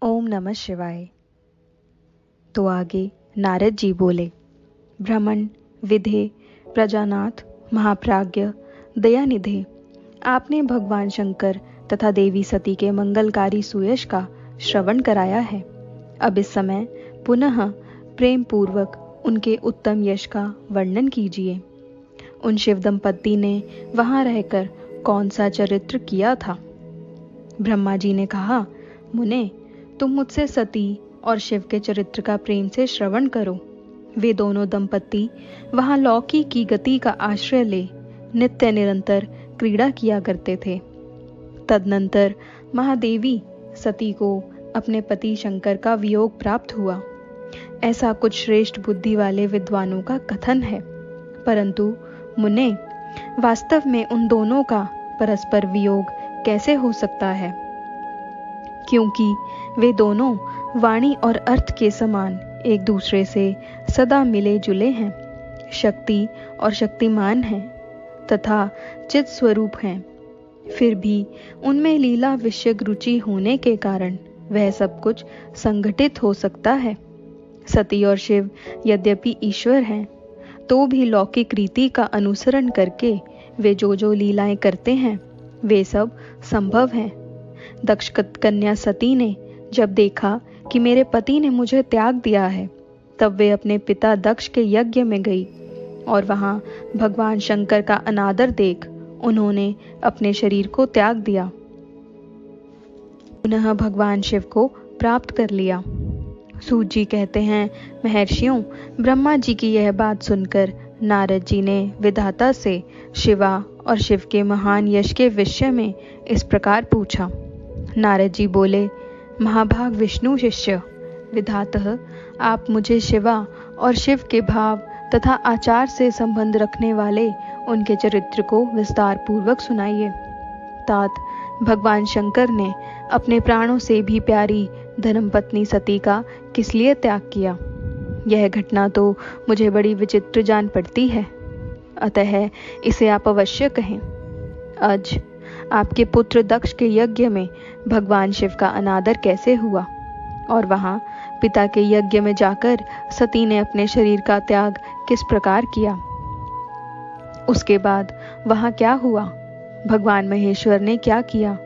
ओम नमः शिवाय। तो आगे नारद जी बोले, ब्रह्मण, विधे, प्रजानाथ, महाप्राज्ञ, दयानिधे, आपने भगवान शंकर तथा देवी सती के मंगलकारी सुयश का श्रवण कराया है। अब इस समय पुनः प्रेम पूर्वक उनके उत्तम यश का वर्णन कीजिए। उन शिव दंपति ने वहां रहकर कौन सा चरित्र किया था? ब्रह्मा जी ने कहा, मुने, तुम मुझसे सती और शिव के चरित्र का प्रेम से श्रवण करो। वे दोनों दंपति वहां लौकी की गति का आश्रय ले नित्य निरंतर क्रीड़ा किया करते थे। तदनंतर महादेवी सती को अपने पति शंकर का वियोग प्राप्त हुआ। ऐसा कुछ श्रेष्ठ बुद्धि वाले विद्वानों का कथन है। परंतु मुने, वास्तव में उन दोनों का परस्पर वियोग कैसे हो सकता है? क्योंकि वे दोनों वाणी और अर्थ के समान एक दूसरे से सदा मिले जुले हैं, शक्ति और शक्तिमान हैं तथा चित स्वरूप हैं। फिर भी उनमें लीला विषयक रुचि होने के कारण वह सब कुछ संगठित हो सकता है। सती और शिव यद्यपि ईश्वर हैं, तो भी लौकिक रीति का अनुसरण करके वे जो लीलाएं करते हैं, वे सब संभव हैं। दक्ष कन्या सती ने जब देखा कि मेरे पति ने मुझे त्याग दिया है, तब वे अपने पिता दक्ष के यज्ञ में गई और वहां भगवान शंकर का अनादर देख उन्होंने अपने शरीर को त्याग दिया, पुनः भगवान शिव को प्राप्त कर लिया। सूत जी कहते हैं, महर्षियों, ब्रह्मा जी की यह बात सुनकर नारद जी ने विधाता से शिवा और शिव के महान यश के विषय में इस प्रकार पूछा। नारद जी बोले, महाभाग विष्णु शिष्य, विधातः आप मुझे शिवा और शिव के भाव तथा आचार से संबंध रखने वाले उनके चरित्र को विस्तार पूर्वक सुनाइए। तात, भगवान शंकर ने अपने प्राणों से भी प्यारी धर्मपत्नी सती का किस लिए त्याग किया? यह घटना तो मुझे बड़ी विचित्र जान पड़ती है, अतः इसे आप अवश्य कहें। आज आपके पुत्र दक्ष के यज्ञ में भगवान शिव का अनादर कैसे हुआ? और वहां पिता के यज्ञ में जाकर सती ने अपने शरीर का त्याग किस प्रकार किया? उसके बाद वहां क्या हुआ? भगवान महेश्वर ने क्या किया?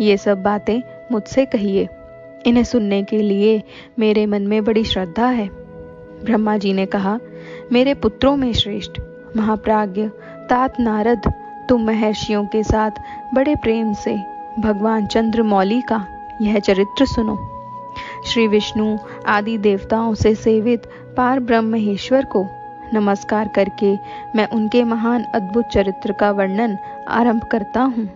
ये सब बातें मुझसे कहिए। इन्हें सुनने के लिए मेरे मन में बड़ी श्रद्धा है। ब्रह्मा जी ने कहा, मेरे पुत्रों में श्रेष्ठ महाप्राज्ञ तात नारद, तुम महर्षियों के साथ बड़े प्रेम से भगवान चंद्रमौली का यह चरित्र सुनो। श्री विष्णु आदि देवताओं से सेवित पार ब्रह्म महेश्वर को नमस्कार करके मैं उनके महान अद्भुत चरित्र का वर्णन आरंभ करता हूँ।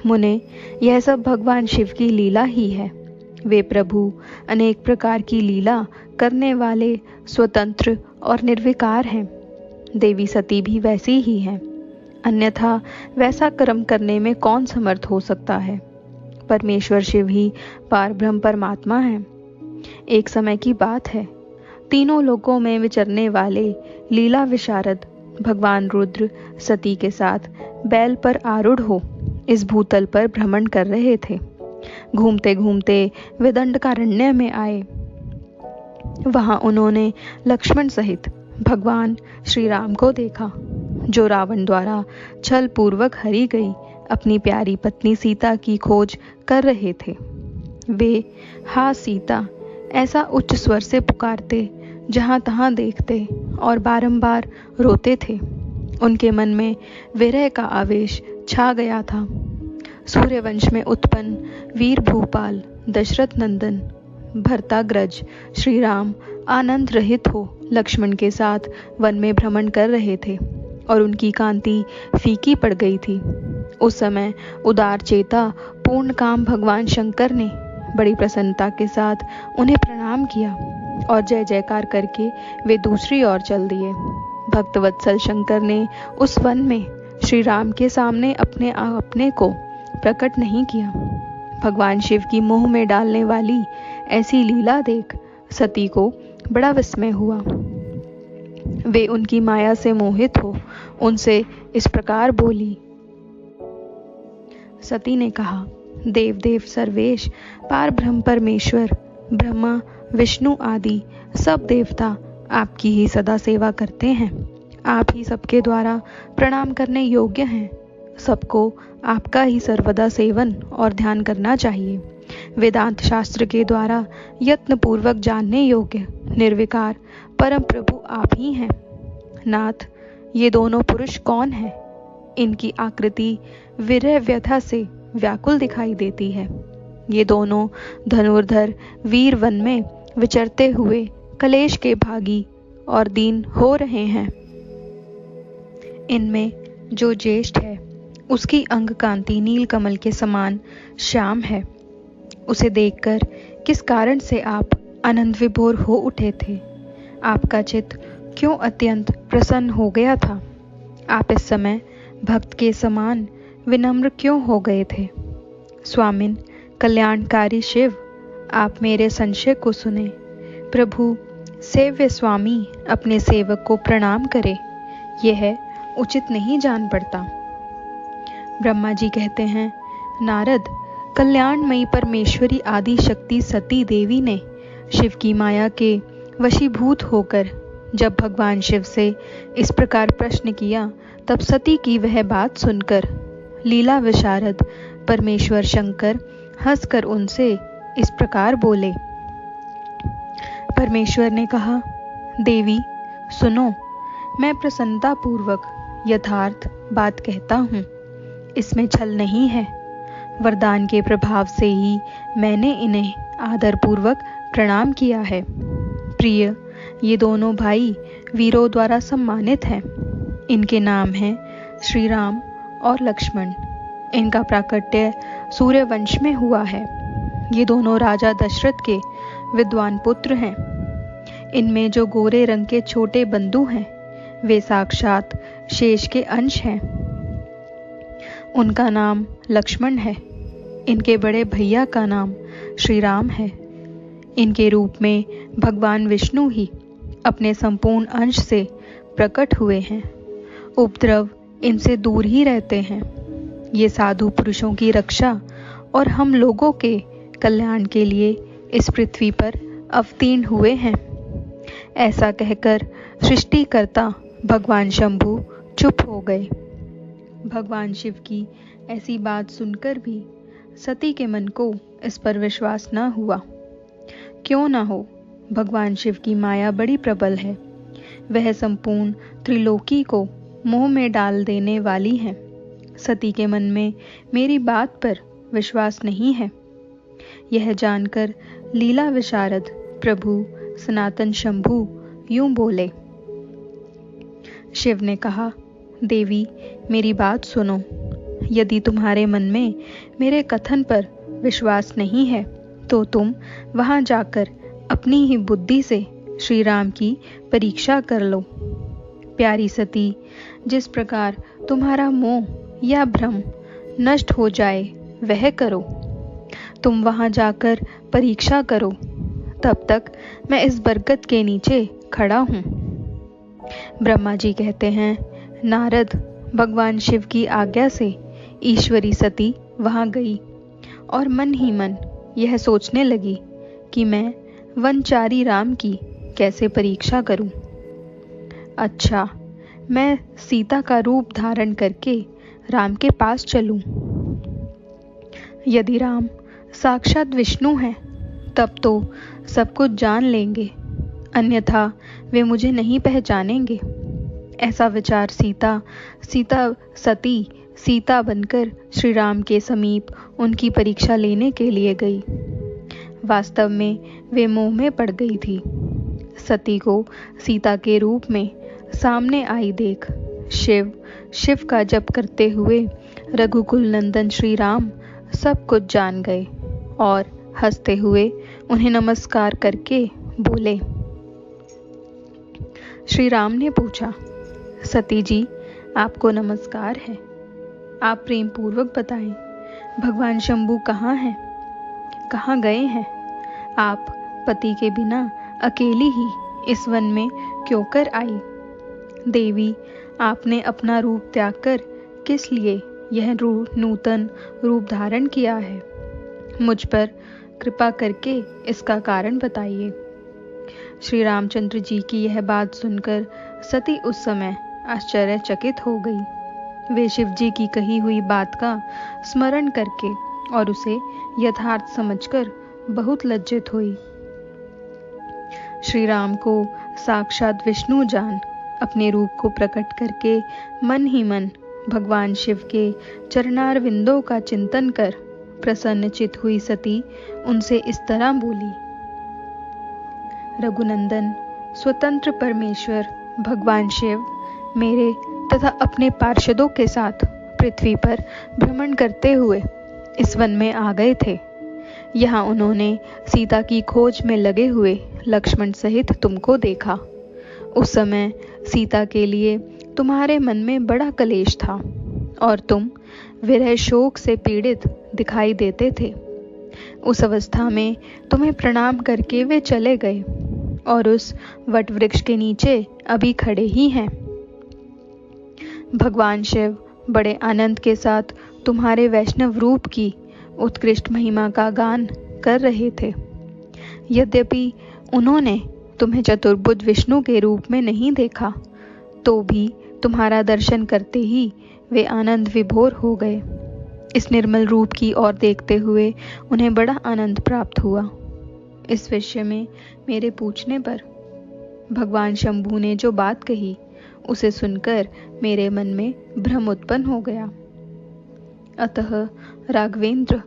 मुने, यह सब भगवान शिव की लीला ही है। वे प्रभु अनेक प्रकार की लीला करने वाले स्वतंत्र और निर्विकार हैं। देवी सती भी वैसी ही हैं, अन्यथा वैसा कर्म करने में कौन समर्थ हो सकता है? परमेश्वर शिव ही पारब्रह्म परमात्मा हैं। एक समय की बात है, तीनों लोकों में विचरने वाले लीला विशारद भगवान रुद्र सती के साथ बैल पर आरूढ़ हो इस भूतल पर भ्रमण कर रहे थे। घूमते घूमते वे दंडकारण्य में आए। वहां उन्होंने लक्ष्मण सहित भगवान श्री राम को देखा, जो रावण द्वारा छल पूर्वक हरी गई अपनी प्यारी पत्नी सीता की खोज कर रहे थे। वे हा सीता ऐसा उच्च स्वर से पुकारते जहां तहां देखते और बारंबार रोते थे। उनके मन में विरह का आवेश छा गया था। सूर्यवंश में उत्पन्न वीर भूपाल दशरथ नंदन भरताग्रज श्री राम आनंद रहित हो लक्ष्मण के साथ वन में भ्रमण कर रहे थे और उनकी कांति फीकी पड़ गई थी। उस समय उदार चेता पूर्ण काम भगवान शंकर ने बड़ी प्रसन्नता के साथ उन्हें प्रणाम किया और जय जयकार करके वे दूसरी ओर चल दिए। भक्तवत्सल शंकर ने उस वन में श्री राम के सामने अपने को प्रकट नहीं किया। भगवान शिव की मोह में डालने वाली ऐसी लीला देख सती को बड़ा विस्मय हुआ। वे उनकी माया से मोहित हो उनसे इस प्रकार बोली। सती ने कहा, देवदेव सर्वेश पार ब्रह्म परमेश्वर ब्रह्मा विष्णु आदि सब देवता आपकी ही सदा सेवा करते हैं। आप ही सबके द्वारा प्रणाम करने योग्य हैं। सबको आपका ही सर्वदा सेवन और ध्यान करना चाहिए। वेदांत शास्त्र के द्वारा यत्न पूर्वक जानने योग्य निर्विकार परम प्रभु आप ही हैं। नाथ, ये दोनों पुरुष कौन हैं? इनकी आकृति विरह व्यथा से व्याकुल दिखाई देती है। ये दोनों धनुर्धर वीर वन में विचरते हुए कलेश के भागी और दीन हो रहे हैं। इनमें जो ज्येष्ठ है उसकी अंग कांति नील कमल के समान श्याम है। उसे देखकर किस कारण से आप आनंद विभोर हो उठे थे? आपका चित्त क्यों अत्यंत प्रसन्न हो गया था? आप इस समय भक्त के समान विनम्र क्यों हो गए थे? स्वामिन कल्याणकारी शिव, आप मेरे संशय को सुने। प्रभु सेव्य स्वामी अपने सेवक को प्रणाम करे, यह उचित नहीं जान पड़ता। ब्रह्मा जी कहते हैं, नारद, कल्याणमयी परमेश्वरी आदि शक्ति सती देवी ने शिव की माया के वशीभूत होकर जब भगवान शिव से इस प्रकार प्रश्न किया, तब सती की वह बात सुनकर लीला विशारद परमेश्वर शंकर हंसकर उनसे इस प्रकार बोले। परमेश्वर ने कहा, देवी सुनो, मैं प्रसन्नता पूर्वक यथार्थ बात कहता हूँ, इसमें छल नहीं है। वरदान के प्रभाव से ही मैंने इन्हें आदर पूर्वक प्रणाम किया है। प्रिय, ये दोनों भाई वीरों द्वारा सम्मानित हैं। इनके नाम हैं श्री राम और लक्ष्मण। इनका प्राकट्य सूर्यवंश में हुआ है। ये दोनों राजा दशरथ के विद्वान पुत्र हैं। इनमें जो गोरे रंग के छोटे बंधु हैं वे साक्षात शेष के अंश हैं। उनका नाम लक्ष्मण है। इनके बड़े भैया का नाम श्री राम है। इनके रूप में भगवान विष्णु ही अपने संपूर्ण अंश से प्रकट हुए हैं। उपद्रव इनसे दूर ही रहते हैं। ये साधु पुरुषों की रक्षा और हम लोगों के कल्याण के लिए इस पृथ्वी पर अवतीर्ण हुए हैं। ऐसा कहकर सृष्टिकर्ता भगवान शंभु चुप हो गए। भगवान शिव की ऐसी बात सुनकर भी सती के मन को इस पर विश्वास न हुआ। क्यों न हो, भगवान शिव की माया बड़ी प्रबल है। वह संपूर्ण त्रिलोकी को मोह में डाल देने वाली है। सती के मन में मेरी बात पर विश्वास नहीं है। यह जानकर लीला विशारद प्रभु सनातन शंभु यूं बोले। शिव ने कहा, देवी मेरी बात सुनो। यदि तुम्हारे मन में मेरे कथन पर विश्वास नहीं है तो तुम वहां जाकर अपनी ही बुद्धि से श्री राम की परीक्षा कर लो। प्यारी सती, जिस प्रकार तुम्हारा मोह या भ्रम नष्ट हो जाए वह करो। तुम वहां जाकर परीक्षा करो, तब तक मैं इस बरगद के नीचे खड़ा हूँ। ब्रह्मा जी कहते हैं, नारद, भगवान शिव की आज्ञा से ईश्वरी सती वहां गई और मन ही मन यह सोचने लगी कि मैं वनचारी राम की कैसे परीक्षा करूं। अच्छा, मैं सीता का रूप धारण करके राम के पास चलूं। यदि राम साक्षात विष्णु हैं तब तो सब कुछ जान लेंगे, अन्यथा वे मुझे नहीं पहचानेंगे। ऐसा विचार सीता बनकर श्री राम के समीप उनकी परीक्षा लेने के लिए गई। वास्तव में वे मोह में पड़ गई थी। सती को सीता के रूप में सामने आई देख शिव का जप करते हुए रघुकुल नंदन श्री राम सब कुछ जान गए और हंसते हुए उन्हें नमस्कार करके बोले। श्री राम ने पूछा, सती जी, आपको नमस्कार है। आप प्रेम पूर्वक बताएं, भगवान शंभु कहाँ हैं? कहाँ गए हैं? आप पति के बिना अकेली ही इस वन में क्यों कर आई? देवी, आपने अपना रूप त्याग कर किस लिए यह नूतन रूप धारण किया है? मुझ पर कृपा करके इसका कारण बताइए। श्री रामचंद्र जी की यह बात सुनकर सती उस समय आश्चर्यचकित हो गई। वे शिव जी की कही हुई बात का स्मरण करके और उसे यथार्थ समझकर बहुत लज्जित हुई। श्री राम को साक्षात विष्णु जान अपने रूप को प्रकट करके मन ही मन भगवान शिव के चरणार विंदों का चिंतन कर प्रसन्नचित हुई सती उनसे इस तरह बोली। रघुनंदन, स्वतंत्र परमेश्वर भगवान शिव मेरे तथा अपने पार्षदों के साथ पृथ्वी पर भ्रमण करते हुए इस वन में आ गए थे। यहाँ उन्होंने सीता की खोज में लगे हुए लक्ष्मण सहित तुमको देखा। उस समय सीता के लिए तुम्हारे मन में बड़ा कलेश था और तुम विरह शोक से पीड़ित दिखाई देते थे। उस अवस्था में तुम्हें प्रणाम करके वे चले गए और उस वट वृक्ष के नीचे अभी खड़े ही हैं। भगवान शिव बड़े आनंद के साथ तुम्हारे वैष्णव रूप की उत्कृष्ट महिमा का गान कर रहे थे। यद्यपि उन्होंने तुम्हें चतुर्भुज विष्णु के रूप में नहीं देखा, तो भी तुम्हारा दर्शन करते ही वे आनंद विभोर हो गए। इस निर्मल रूप की ओर देखते हुए उन्हें बड़ा आनंद प्राप्त हुआ। इस विषय में मेरे पूछने पर भगवान शंभू ने जो बात कही उसे सुनकर मेरे मन में भ्रम उत्पन्न हो गया। अतः राघवेंद्र,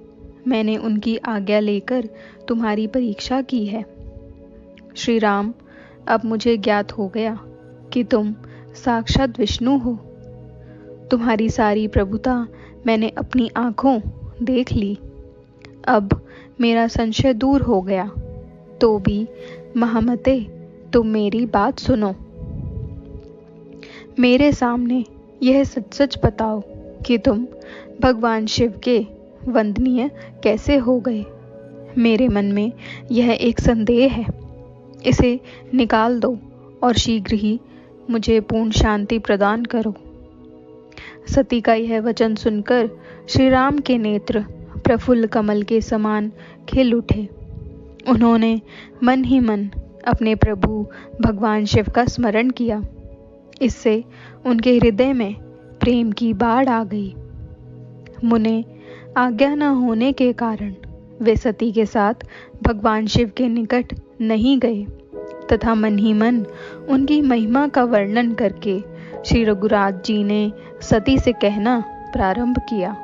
मैंने उनकी आज्ञा लेकर तुम्हारी परीक्षा की है। श्री राम, अब मुझे ज्ञात हो गया कि तुम साक्षात विष्णु हो। तुम्हारी सारी प्रभुता मैंने अपनी आंखों देख ली। अब मेरा संशय दूर हो गया। तो भी महामते, तुम मेरी बात सुनो। मेरे सामने यह सच सच बताओ कि तुम भगवान शिव के वंदनीय कैसे हो गए। मेरे मन में यह एक संदेह है, इसे निकाल दो और शीघ्र ही मुझे पूर्ण शांति प्रदान करो। सती का यह वचन सुनकर श्री राम के नेत्र प्रफुल्ल कमल के समान खिल उठे। उन्होंने मन ही मन अपने प्रभु भगवान शिव का स्मरण किया। इससे उनके हृदय में प्रेम की बाढ़ आ गई। मुने आज्ञा न होने के कारण वे सती के साथ भगवान शिव के निकट नहीं गए तथा मन ही मन उनकी महिमा का वर्णन करके श्री रघुराज जी ने सती से कहना प्रारंभ किया।